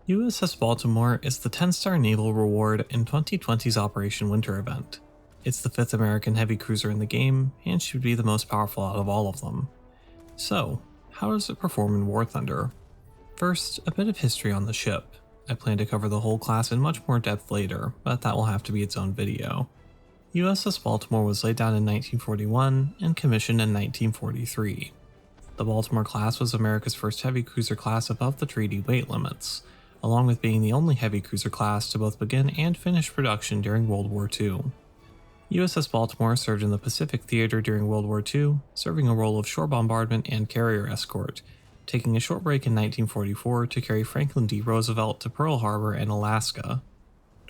USS Baltimore is the 10-star naval reward in 2020's Operation W.I.N.T.E.R event. It's the 5th American heavy cruiser in the game, and should be the most powerful out of all of them. So, how does it perform in War Thunder? First, a bit of history on the ship. I plan to cover the whole class in much more depth later, but that will have to be its own video. USS Baltimore was laid down in 1941 and commissioned in 1943. The Baltimore class was America's first heavy cruiser class above the treaty weight limits, along with being the only heavy cruiser class to both begin and finish production during World War II. USS Baltimore served in the Pacific Theater during World War II, serving a role of shore bombardment and carrier escort, taking a short break in 1944 to carry Franklin D. Roosevelt to Pearl Harbor and Alaska.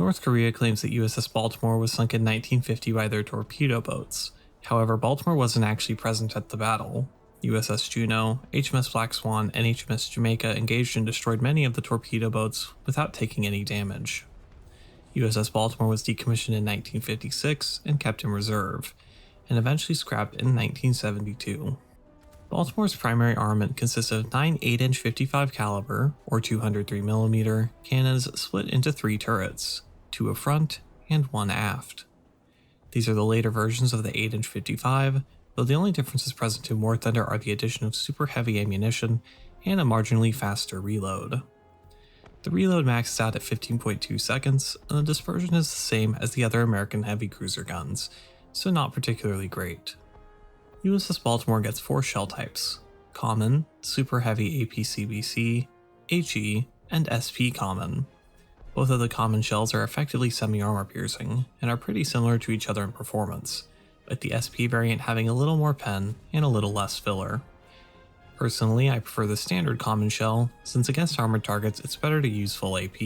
North Korea claims that USS Baltimore was sunk in 1950 by their torpedo boats. However, Baltimore wasn't actually present at the battle. USS Juneau, HMS Black Swan, and HMS Jamaica engaged and destroyed many of the torpedo boats without taking any damage. USS Baltimore was decommissioned in 1956 and kept in reserve, and eventually scrapped in 1972. Baltimore's primary armament consists of 9 8-inch 55 caliber, or 203mm, cannons split into 3 turrets, 2 up front and 1 aft. These are the later versions of the 8-inch 55, though the only differences present in War Thunder are the addition of super heavy ammunition and a marginally faster reload. The reload maxes out at 15.2 seconds, and the dispersion is the same as the other American heavy cruiser guns, so not particularly great. USS Baltimore gets 4 shell types: Common, Super Heavy APCBC, HE, and SP Common. Both of the common shells are effectively semi-armor piercing, and are pretty similar to each other in performance, with the SP variant having a little more pen and a little less filler. Personally, I prefer the standard common shell, since against armored targets it's better to use full AP.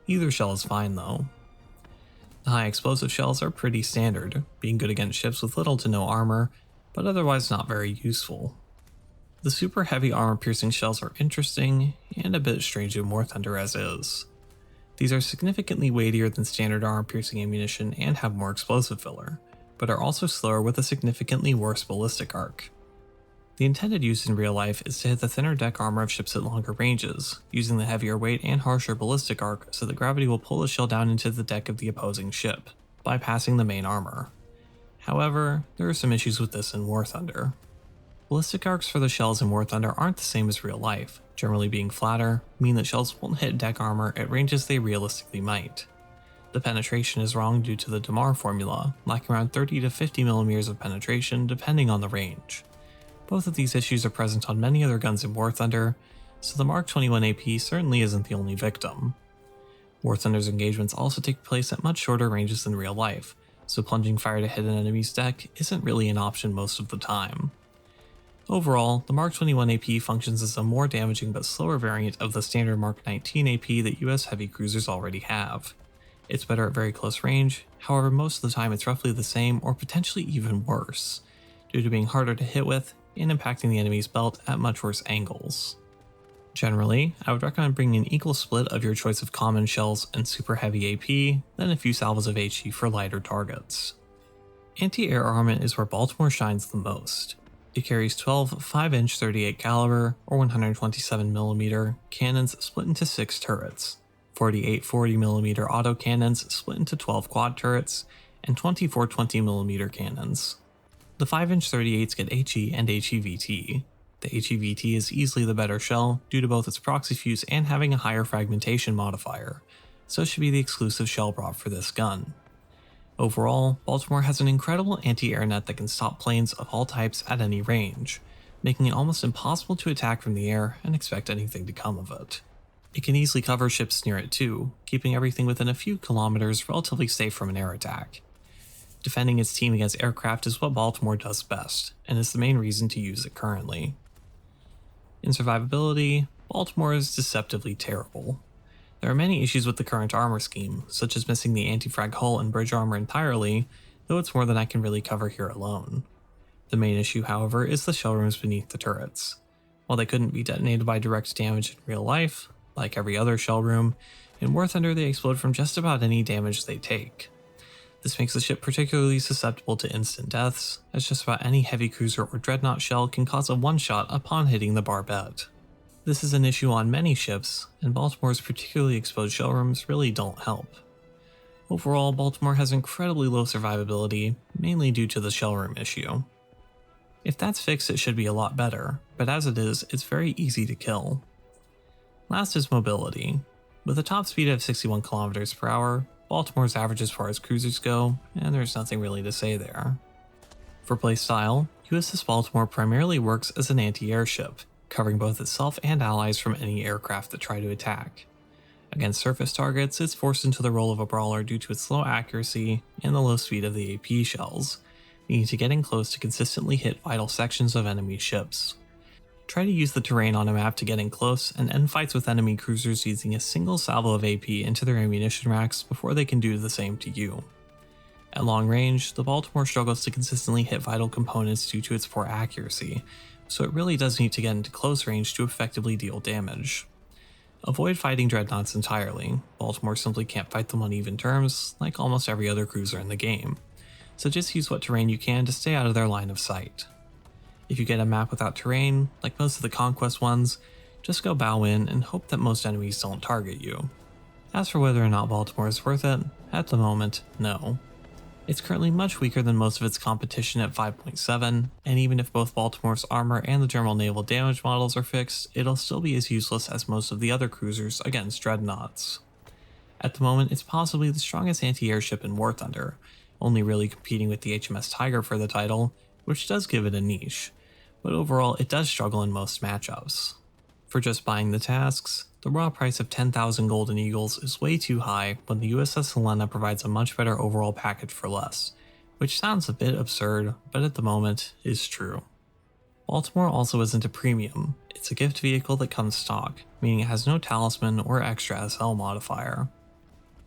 Either shell is fine though. The high explosive shells are pretty standard, being good against ships with little to no armor, but otherwise not very useful. The super heavy armor piercing shells are interesting, and a bit strange in War Thunder as is. These are significantly weightier than standard armor piercing ammunition and have more explosive filler, but are also slower with a significantly worse ballistic arc. The intended use in real life is to hit the thinner deck armor of ships at longer ranges, using the heavier weight and harsher ballistic arc so that gravity will pull the shell down into the deck of the opposing ship, bypassing the main armor. However, there are some issues with this in War Thunder. Ballistic arcs for the shells in War Thunder aren't the same as real life, generally being flatter, mean that shells won't hit deck armor at ranges they realistically might. The penetration is wrong due to the DeMar formula, lacking around 30 to 50mm of penetration depending on the range. Both of these issues are present on many other guns in War Thunder, so the Mark 21 AP certainly isn't the only victim. War Thunder's engagements also take place at much shorter ranges than real life, so plunging fire to hit an enemy's deck isn't really an option most of the time. Overall, the Mark 21 AP functions as a more damaging but slower variant of the standard Mark 19 AP that US heavy cruisers already have. It's better at very close range, however most of the time it's roughly the same or potentially even worse, due to being harder to hit with and impacting the enemy's belt at much worse angles. Generally, I would recommend bringing an equal split of your choice of common shells and super heavy AP, then a few salvos of HE for lighter targets. Anti-air armament is where Baltimore shines the most. It carries 12 5-inch 38 caliber or 127mm cannons split into 6 turrets, 48 40mm auto cannons split into 12 quad turrets, and 24 20mm cannons. The 5-inch 38s get HE and HEVT. The HEVT is easily the better shell due to both its proxy fuse and having a higher fragmentation modifier, so it should be the exclusive shell prop for this gun. Overall, Baltimore has an incredible anti-air net that can stop planes of all types at any range, making it almost impossible to attack from the air and expect anything to come of it. It can easily cover ships near it too, keeping everything within a few kilometers relatively safe from an air attack. Defending its team against aircraft is what Baltimore does best, and is the main reason to use it currently. In survivability, Baltimore is deceptively terrible. There are many issues with the current armor scheme, such as missing the anti-frag hull and bridge armor entirely, though it's more than I can really cover here alone. The main issue, however, is the shell rooms beneath the turrets. While they couldn't be detonated by direct damage in real life, like every other shell room, in War Thunder they explode from just about any damage they take. This makes the ship particularly susceptible to instant deaths, as just about any heavy cruiser or dreadnought shell can cause a one-shot upon hitting the barbette. This is an issue on many ships, and Baltimore's particularly exposed shell rooms really don't help. Overall, Baltimore has incredibly low survivability, mainly due to the shell room issue. If that's fixed, it should be a lot better, but as it is, it's very easy to kill. Last is mobility. With a top speed of 61 km per hour, Baltimore's average as far as cruisers go, and there's nothing really to say there. For playstyle, USS Baltimore primarily works as an anti-air ship, covering both itself and allies from any aircraft that try to attack. Against surface targets, it's forced into the role of a brawler due to its low accuracy and the low speed of the AP shells, needing to get in close to consistently hit vital sections of enemy ships. Try to use the terrain on a map to get in close and end fights with enemy cruisers using a single salvo of AP into their ammunition racks before they can do the same to you. At long range, the Baltimore struggles to consistently hit vital components due to its poor accuracy, so it really does need to get into close range to effectively deal damage. Avoid fighting dreadnoughts entirely. Baltimore simply can't fight them on even terms, like almost every other cruiser in the game, so just use what terrain you can to stay out of their line of sight. If you get a map without terrain, like most of the Conquest ones, just go bow in and hope that most enemies don't target you. As for whether or not Baltimore is worth it, at the moment, no. It's currently much weaker than most of its competition at 5.7, and even if both Baltimore's armor and the general naval damage models are fixed, it'll still be as useless as most of the other cruisers against dreadnoughts. At the moment, it's possibly the strongest anti-air ship in War Thunder, only really competing with the HMS Tiger for the title, which does give it a niche, but overall it does struggle in most matchups. For just buying the tasks, the raw price of 10,000 Golden Eagles is way too high when the USS Helena provides a much better overall package for less, which sounds a bit absurd, but at the moment is true. Baltimore also isn't a premium, it's a gift vehicle that comes stock, meaning it has no talisman or extra SL modifier.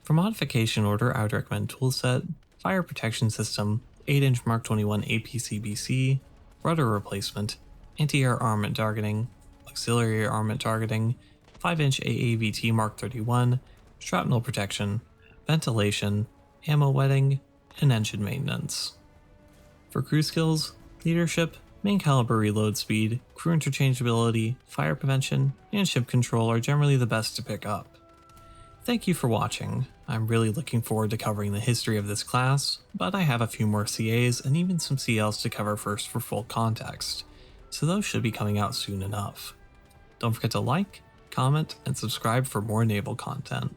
For modification order, I would recommend Toolset, Fire Protection System, 8-inch Mark 21 APC-BC, Rudder Replacement, Anti-Air Armament Targeting, Auxiliary Armament Targeting, 5-inch AAVT Mark 31, Shrapnel Protection, Ventilation, Ammo Wetting, and Engine Maintenance. For crew skills, Leadership, Main Caliber Reload Speed, Crew Interchangeability, Fire Prevention, and Ship Control are generally the best to pick up. Thank you for watching. I'm really looking forward to covering the history of this class, but I have a few more CAs and even some CLs to cover first for full context, so those should be coming out soon enough. Don't forget to like, comment, and subscribe for more naval content.